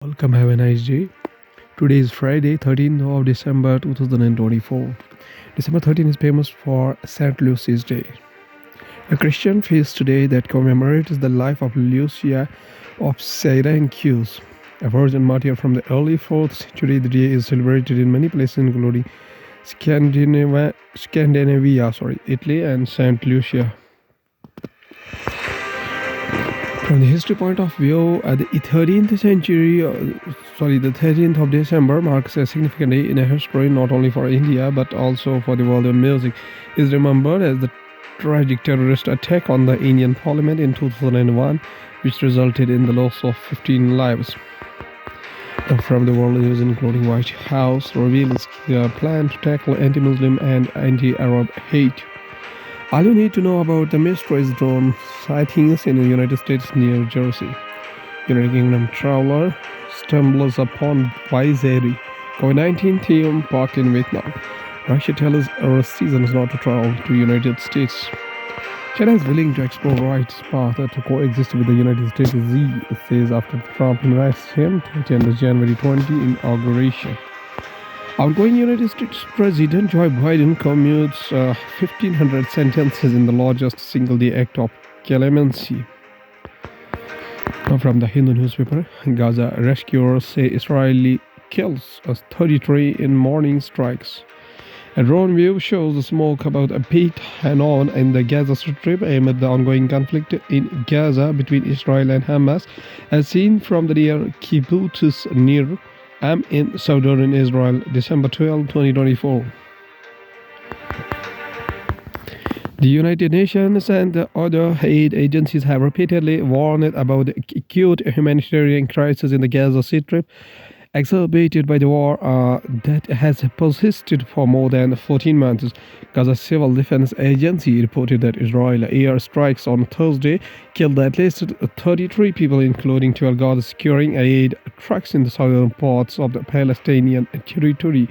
Welcome, have a nice day. Today is Friday, 13th of December 2024. December 13 is famous for St. Lucy's Day, a Christian feast today that commemorates the life of Lucia of Syracuse, a virgin martyr from the early 4th century. The day is celebrated in many places including Scandinavia, Italy and St. Lucia. From the history point of view, the 13th of December marks a significant day in a history not only for India but also for the world of music. It is remembered as the tragic terrorist attack on the Indian Parliament in 2001, which resulted in the loss of 15 lives. From the world news, including White House reveals a plan to tackle anti-Muslim and anti-Arab hate. All you need to know about the mysterious drone sightings in the United States, New Jersey. United Kingdom traveler stumbles upon Visery COVID-19 theme park in Vietnam. Russia tells our citizens not to travel to United States. China is willing to explore rights path to coexist with the United States, Xi says after Trump invites him to attend the January 20 inauguration. Outgoing United States President Joe Biden commutes 1,500 sentences in the largest single-day act of clemency. From the Hindu newspaper, Gaza rescuers say Israeli kills 33 in morning strikes. A drone view shows the smoke about a pit on in the Gaza Strip amid the ongoing conflict in Gaza between Israel and Hamas, as seen from the near Kibbutz near in southern Israel, December 12, 2024. The United Nations and other aid agencies have repeatedly warned about the acute humanitarian crisis in the Gaza Strip, exacerbated by the war that has persisted for more than 14 months. Gaza Civil Defense Agency reported that Israeli air strikes on Thursday killed at least 33 people, including 12 guards securing aid trucks in the southern parts of the Palestinian territory.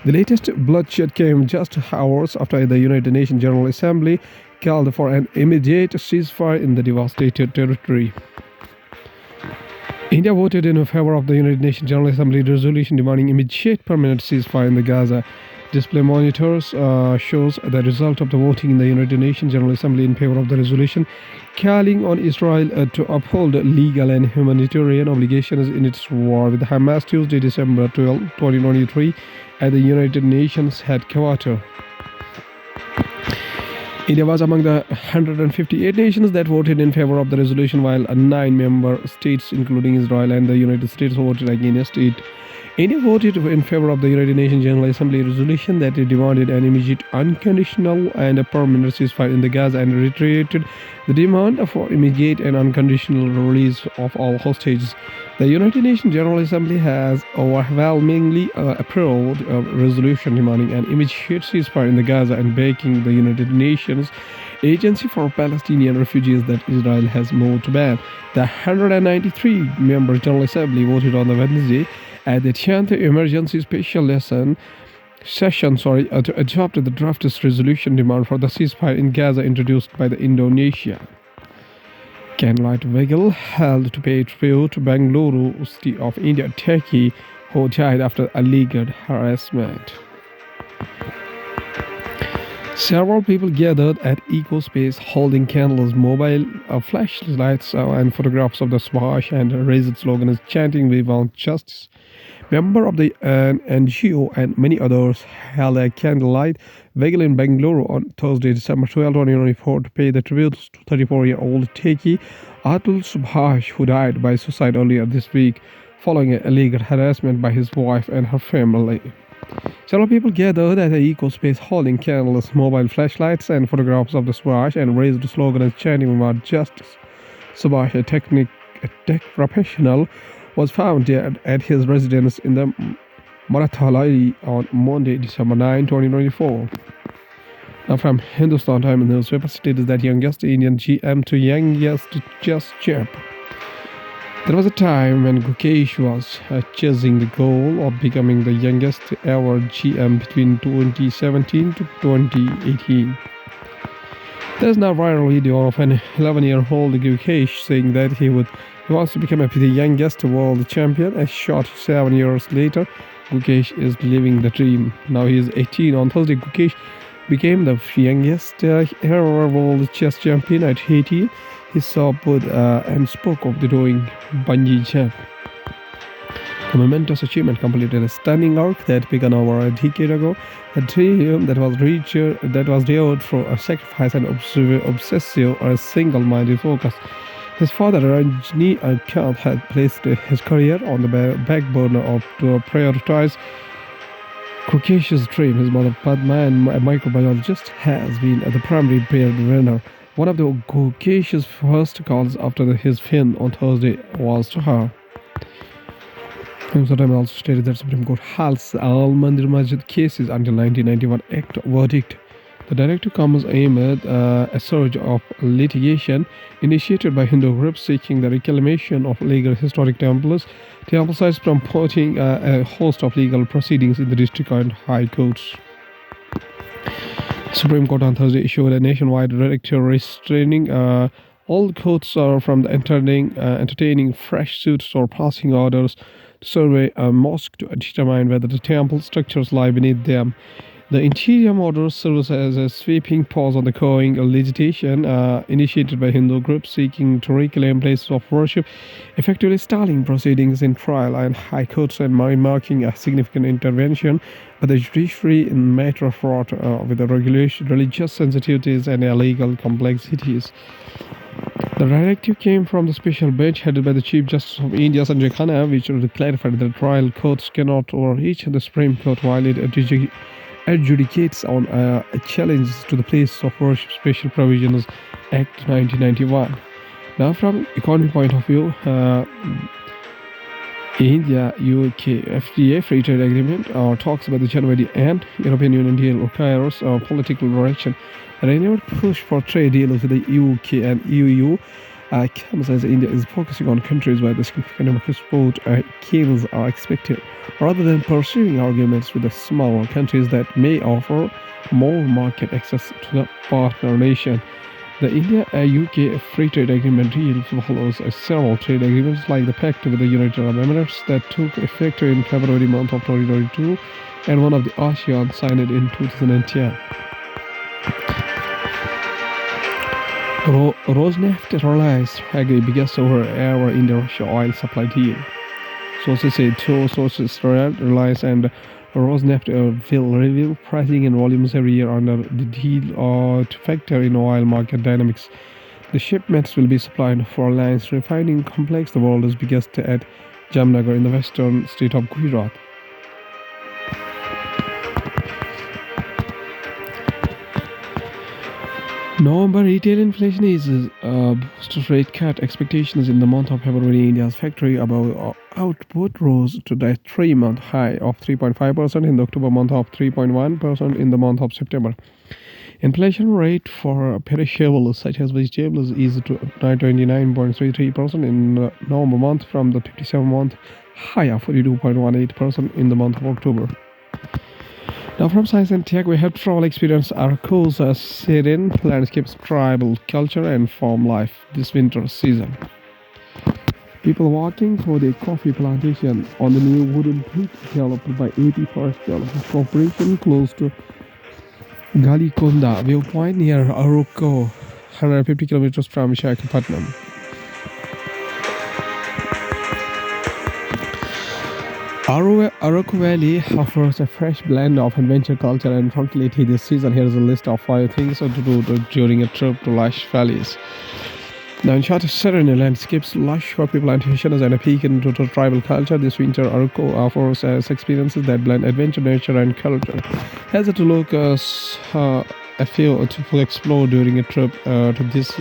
The latest bloodshed came just hours after the United Nations General Assembly called for an immediate ceasefire in the devastated territory. India voted in favor of the United Nations General Assembly resolution demanding immediate permanent ceasefire in the Gaza. Display monitors shows the result of the voting in the United Nations General Assembly in favor of the resolution, calling on Israel to uphold legal and humanitarian obligations in its war with Hamas Tuesday, December 12, 2023, at the United Nations headquarters. India was among the 158 nations that voted in favor of the resolution, while 9 member states, including Israel and the United States, voted against it. India voted in favor of the United Nations General Assembly resolution that demanded an immediate, unconditional, and a permanent ceasefire in the Gaza and reiterated the demand for immediate and unconditional release of all hostages. The United Nations General Assembly has overwhelmingly approved a resolution demanding an immediate ceasefire in the Gaza and begging the United Nations Agency for Palestinian Refugees that Israel has moved to ban. The 193-member General Assembly voted on the Wednesday at the 10th Emergency Special Session to adopt the draft resolution demand for the ceasefire in Gaza introduced by the Indonesia. Candlelight vigil held to pay tribute to Bengaluru City of India techie who died after alleged harassment. Several people gathered at Eco Space holding candles, mobile flashlights, and photographs of the Subhash and raised slogans chanting "We want justice." Members of the NGO and many others held a candlelight vigil in Bengaluru on Thursday, December 12, 2024, to pay the tribute to 34-year-old techie Atul Subhash, who died by suicide earlier this week following alleged harassment by his wife and her family. Several people gathered at the Eco Space holding candles, mobile flashlights, and photographs of the Subhash and raised slogans chanting about justice. Subhash, a tech professional, was found dead at his residence in the Marathalai on Monday, December 9, 2024. Now from Hindustan Times newspaper states that youngest Indian GM to youngest chess champ. There was a time when Gukesh was chasing the goal of becoming the youngest ever GM between 2017 to 2018. There's now a viral video of an 11-year-old Gukesh saying that he would He wants to become the youngest world champion. A short 7 years later, Gukesh is living the dream. Now he is 18. On Thursday, Gukesh became the youngest ever world chess champion at 18. He saw put and spoke of the doing bungee jump. The momentous achievement completed a stunning arc that began over a decade ago. A dream that was reared for a sacrifice and obsessive or a single-minded focus. His father, Rajni Kant, had placed his career on the back burner to prioritize Gukesh's dream. His mother, Padma, a microbiologist, has been the primary breadwinner. One of the Gukesh's first calls after his win on Thursday was to her. Sometime also stated that Supreme Court halts Al Mandir Masjid cases until 1991 Act verdict. The directive comes amid a surge of litigation initiated by Hindu groups seeking the reclamation of legal historic temples. Temple sites promoting a host of legal proceedings in the district and high courts. Supreme Court on Thursday issued a nationwide directive restraining all courts from entertaining fresh suits or passing orders to survey a mosque to determine whether the temple structures lie beneath them. The interim order serves as a sweeping pause on the going legislation initiated by Hindu groups seeking to reclaim places of worship, effectively stalling proceedings in trial and high courts and marking a significant intervention by the judiciary in matter fraught with the religious sensitivities and legal complexities. The directive came from the special bench headed by the Chief Justice of India, Sanjay Khanna, which clarified that trial courts cannot overreach the Supreme Court while it adjudicates on challenges to the place of worship special provisions Act 1991. Now, from economic point of view, India-UK FTA free trade agreement talks about the January and European Union deal requires political direction. A renewed push for trade deals with the UK and EU comes as India is focusing on countries where the significant export gains are expected, rather than pursuing arguments with the smaller countries that may offer more market access to the partner nation. The India-UK free trade agreement deal follows several trade agreements like the pact with the United Arab Emirates that took effect in February month of 2022 and one of the ASEAN signed it in 2010. Rosneft Reliance agreed biggest ever India-Russia oil supply deal. Sources say two sources, Reliance and Rosneft, will review pricing and volumes every year under the deal to factor in oil market dynamics. The shipments will be supplied for Reliance refining complex, the world's biggest at Jamnagar in the western state of Gujarat. November retail inflation is boosted rate cut expectations in the month of February. India's factory output rose to the 3-month high of 3.5% in the October month of 3.1% in the month of September. Inflation rate for perishables such as vegetables is to 29.33% in the November month from the 57-month high of 42.18% in the month of October. Now from Science and Tech, we have travel experience Araku's serene landscapes, tribal culture and farm life this winter season. People walking through the coffee plantation on the new wooden bridge developed by AP Forest Development Corporation close to Galikonda viewpoint near Arukko, 150 kilometers from Visakhapatnam. Arukku Valley offers a fresh blend of adventure culture and tranquility this season. Here is a list of 5 things to do during a trip to lush valleys. Now, in short, serene landscapes, lush coffee plantations, and a peek into the tribal culture, this winter Arukku offers experiences that blend adventure, nature, and culture. As to look a few to explore during a trip to this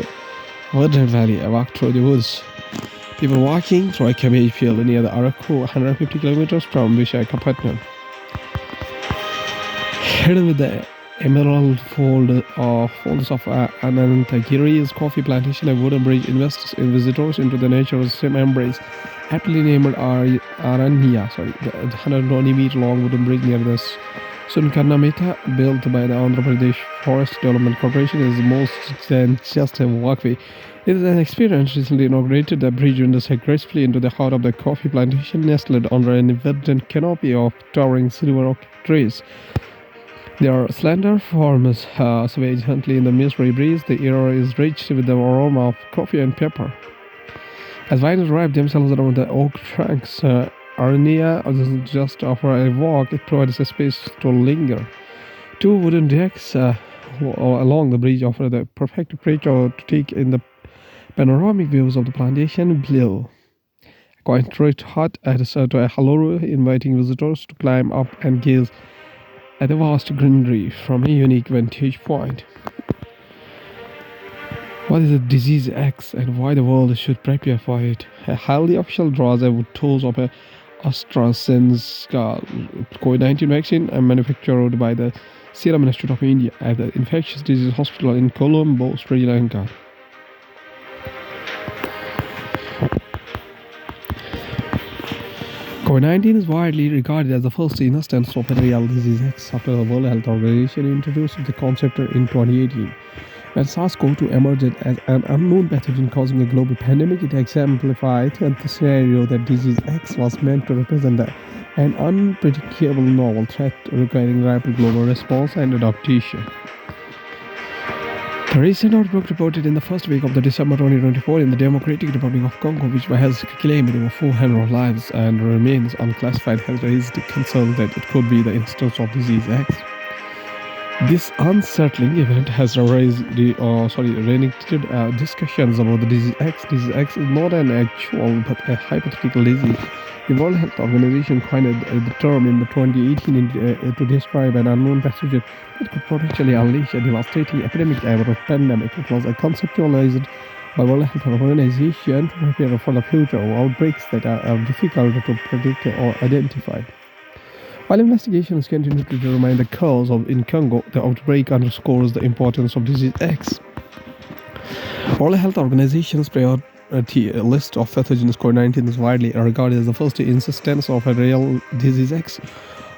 verdant valley, I walked through the woods. People walking through a cabbage field near the Arukku, 150 kilometers from Visakhapatnam. Hidden with the emerald folds of Anantagiri's coffee plantation, a wooden bridge invests in visitors into the nature's embrace. Aptly named Aranya, the 120-meter long wooden bridge near the Sunkarnamita, built by the Andhra Pradesh Forest Development Corporation, is more than just a walkway. It is an experience recently inaugurated. The bridge windows gracefully into the heart of the coffee plantation, nestled under an verdant canopy of towering silver oak trees. Their slender forms sway gently in the misty breeze. The air is rich with the aroma of coffee and pepper. As vines wrap themselves around the oak trunks, Arnia doesn't just offer a walk, it provides a space to linger. Two wooden decks along the bridge offer the perfect approach to take in the panoramic views of the plantation below. A quiet hut adds to a halloo, inviting visitors to climb up and gaze at the vast greenery from a unique vantage point. What is a disease X and why the world should prepare for it? A highly official draws a dose of a AstraZeneca COVID-19 vaccine manufactured by the Serum Institute of India at the Infectious Disease Hospital in Colombo, Sri Lanka. COVID-19 is widely regarded as the first instance of a real disease X after the World Health Organization introduced the concept in 2018. When SARS-CoV-2 emerged as an unknown pathogen causing a global pandemic, it exemplified the scenario that disease X was meant to represent an unpredictable novel threat requiring rapid global response and adaptation. The recent outbreak reported in the first week of the December 2024 in the Democratic Republic of Congo, which has claimed over 400 lives and remains unclassified, has raised concern that it could be the instance of disease X. This unsettling event has reignited discussions about the disease X. Disease X is not an actual but a hypothetical disease. The World Health Organization coined the term in the 2018 to describe an unknown pathogen that could potentially unleash a devastating epidemic or pandemic. It was conceptualized by World Health Organization to prepare for the future of outbreaks that are difficult to predict or identify. While investigations continue to determine the cause in Congo, the outbreak underscores the importance of disease X. World Health Organization's priority list of pathogens COVID-19 is widely regarded as the first instance of a real disease X.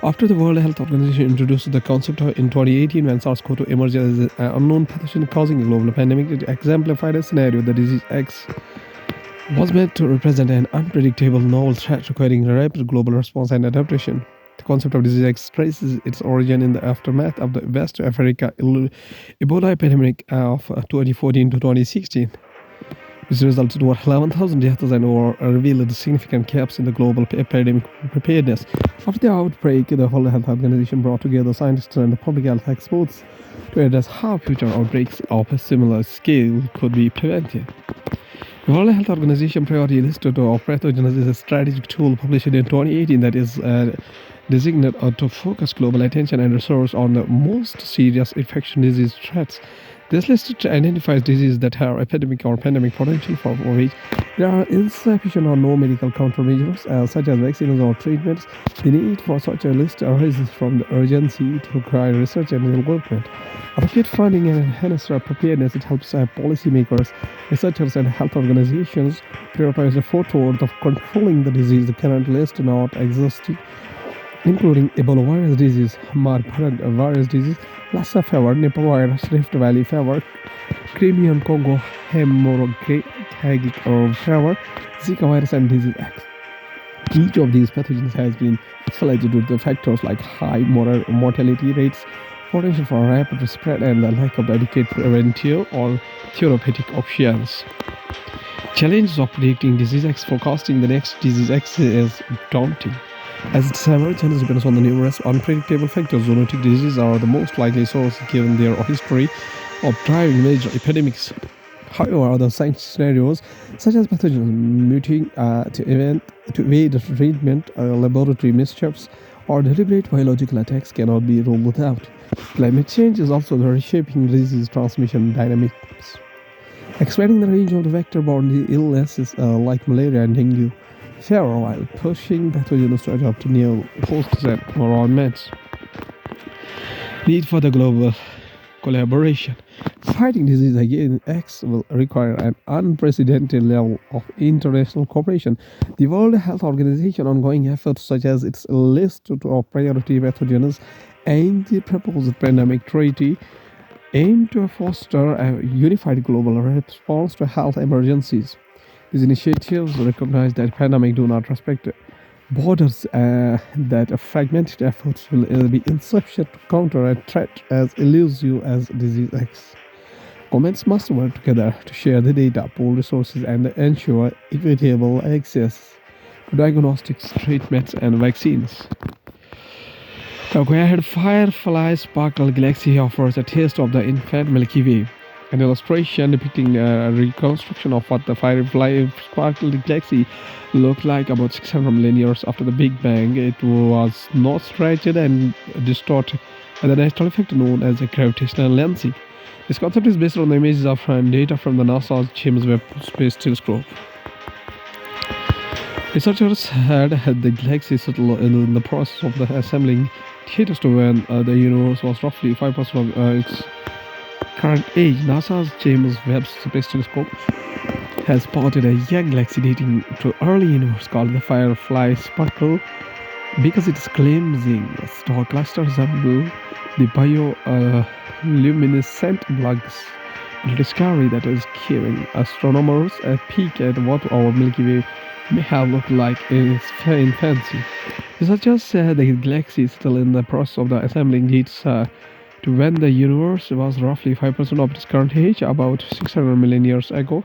After the World Health Organization introduced the concept in 2018 when SARS-CoV-2 emerged as an unknown pathogen causing a global pandemic, it exemplified a scenario that disease X was meant to represent an unpredictable novel threat requiring rapid global response and adaptation. The concept of disease X traces its origin in the aftermath of the West Africa Ebola epidemic of 2014 to 2016, which resulted in over 11,000 deaths and revealed significant gaps in the global epidemic preparedness. After the outbreak, the World Health Organization brought together scientists and public health experts to address how future outbreaks of a similar scale could be prevented. The World Health Organization priority list of pathogens is a strategic tool published in 2018 that is designated to focus global attention and resources on the most serious infection disease threats. This list identifies diseases that have epidemic or pandemic potential for which there are insufficient or no medical countermeasures, such as vaccines or treatments. The need for such a list arises from the urgency to require research and development. Appropriate funding and enhanced preparedness, it helps policymakers, researchers, and health organizations prioritize effort toward controlling the disease. The current list not existing, including Ebola virus disease, Marburg virus disease, Lassa fever, Nipah virus, Rift Valley fever, Crimean Congo hemorrhagic fever, Zika virus, and disease X. Each of these pathogens has been flagged with the factors like high mortality rates, potential for rapid spread, and the lack of adequate preventive or therapeutic options. Challenges of predicting disease X. Forecasting the next disease X is daunting, as its emergence depends on the numerous unpredictable factors. Zoonotic diseases are the most likely source given their history of driving major epidemics. However, other scenarios, such as pathogens mutating to evade treatment, laboratory missteps, or deliberate biological attacks cannot be ruled out. Climate change is also reshaping disease transmission dynamics, expanding the range of the vector-borne illnesses like malaria and dengue fever while pushing pathogens to adapt to new hosts and environments. Need for the global collaboration. Fighting disease against X will require an unprecedented level of international cooperation. The World Health Organization ongoing efforts, such as its list of priority pathogens and the proposed pandemic treaty, aim to foster a unified global response to health emergencies. These initiatives recognize that pandemics do not respect borders, that fragmented efforts will be insufficient to counter a threat as elusive as disease X. Governments must work together to share the data, pool resources, and ensure equitable access to diagnostics, treatments, and vaccines. The Go-Ahead Firefly Sparkle Galaxy offers a taste of the infant Milky Way. An illustration depicting a reconstruction of what the Firefly Sparkle Galaxy looked like about 600 million years after the Big Bang. It was not stretched and distorted by the natural effect known as a gravitational lensing. This concept is based on the images of data from the NASA's James Webb Space Telescope. Researchers had the galaxy settle in the process of the assembling theaters to when the universe was roughly 5% of its current age. NASA's James Webb Space Telescope has spotted a young galaxy dating to early universe called the Firefly Sparkle because its glimmering star cluster resemble the bioluminescent plugs. The discovery that is giving astronomers a peek at what our Milky Way may have looked like in its infancy. Researchers say the galaxy is still in the process of the assembling dates to when the universe was roughly 5% of its current age, about 600 million years ago.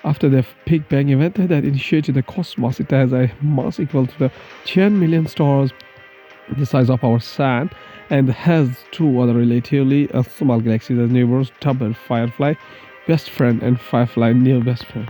After the Big Bang event that initiated the cosmos, it has a mass equal to the 10 million stars the size of our sun and has two other relatively small galaxies as neighbors dubbed Firefly Best Friend and Firefly Near Best Friend.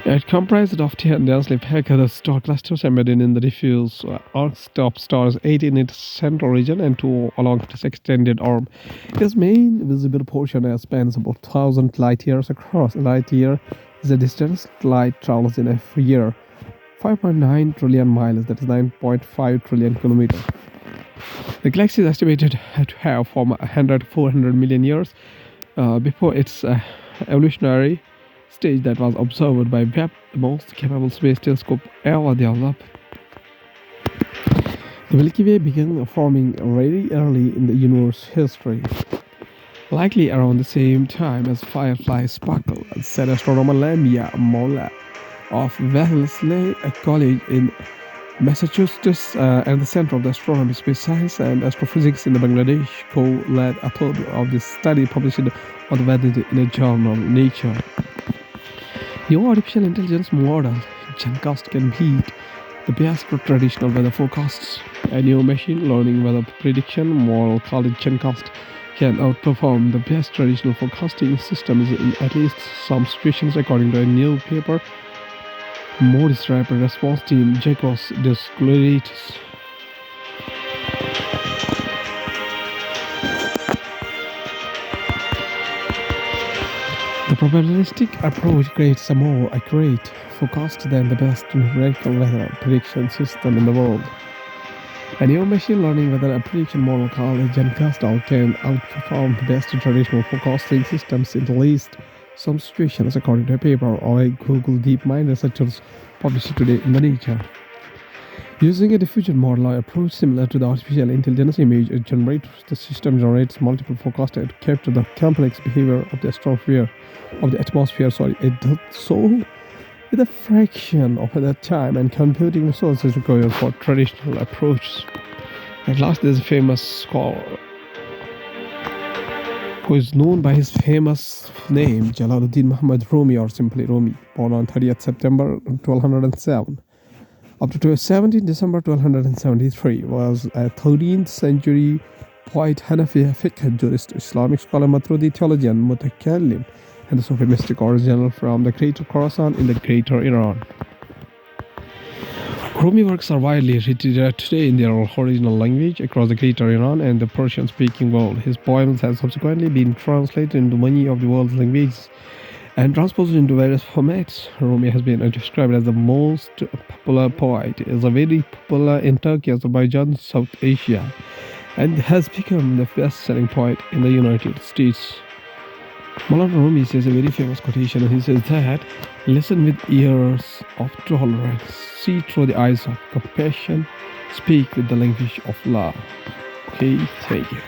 It comprised of 10 densely packed star clusters embedded in the diffuse arcs of stars, 8 in its central region and 2 along its extended arm. Its main visible portion spans about 1,000 light years across. A light year is the distance light travels in a year, 5.9 trillion miles, that is 9.5 trillion kilometers. The galaxy is estimated to have from 100 to 400 million years before its evolutionary stage that was observed by Webb, the most capable space telescope ever developed. The Milky Way began forming very early in the universe's history, likely around the same time as Firefly Sparkle, said astronomer Lamia Mola of Wellesley College in Massachusetts and the Center of the Astronomy, Space Science and Astrophysics in Bangladesh, co-led a third of this study published on the Wednesday in a journal Nature. New artificial intelligence model GenCast can beat the best traditional weather forecasts. A new machine learning weather prediction model called GenCast can outperform the best traditional forecasting systems in at least some situations, according to a new paper. Moody's rapid response team JACOS disclosed. The probabilistic approach creates a more accurate forecast than the best numerical weather prediction system in the world. A new machine learning weather prediction model called GenCast can outperform the best traditional forecasting systems in at least some situations, according to a paper by Google DeepMind researchers published today in the Nature. Using a diffusion model approach similar to the artificial intelligence image generator, the system generates multiple forecasts to capture the complex behavior of the atmosphere. It does so with a fraction of the time and computing resources required for traditional approaches. At last, there's a famous scholar who is known by his famous name Jalaluddin Muhammad Rumi, or simply Rumi, born on 30th September 1207. Up to 17 December 1273, was a 13th century poet, Hanafi fiqh jurist, Islamic scholar, Maturidi theologian, Mutakallim, and the Sufi mystic original from the Greater Khorasan in the Greater Iran. Rumi works are widely read today in their original language across the Greater Iran and the Persian-speaking world. His poems have subsequently been translated into many of the world's languages and transposed into various formats. Rumi has been described as the most popular poet. He is very popular in Turkey, Azerbaijan, South Asia, and has become the best-selling poet in the United States. Maulana Rumi says a very famous quotation, and he says that, "Listen with ears of tolerance, see through the eyes of compassion, speak with the language of love." Okay, thank you.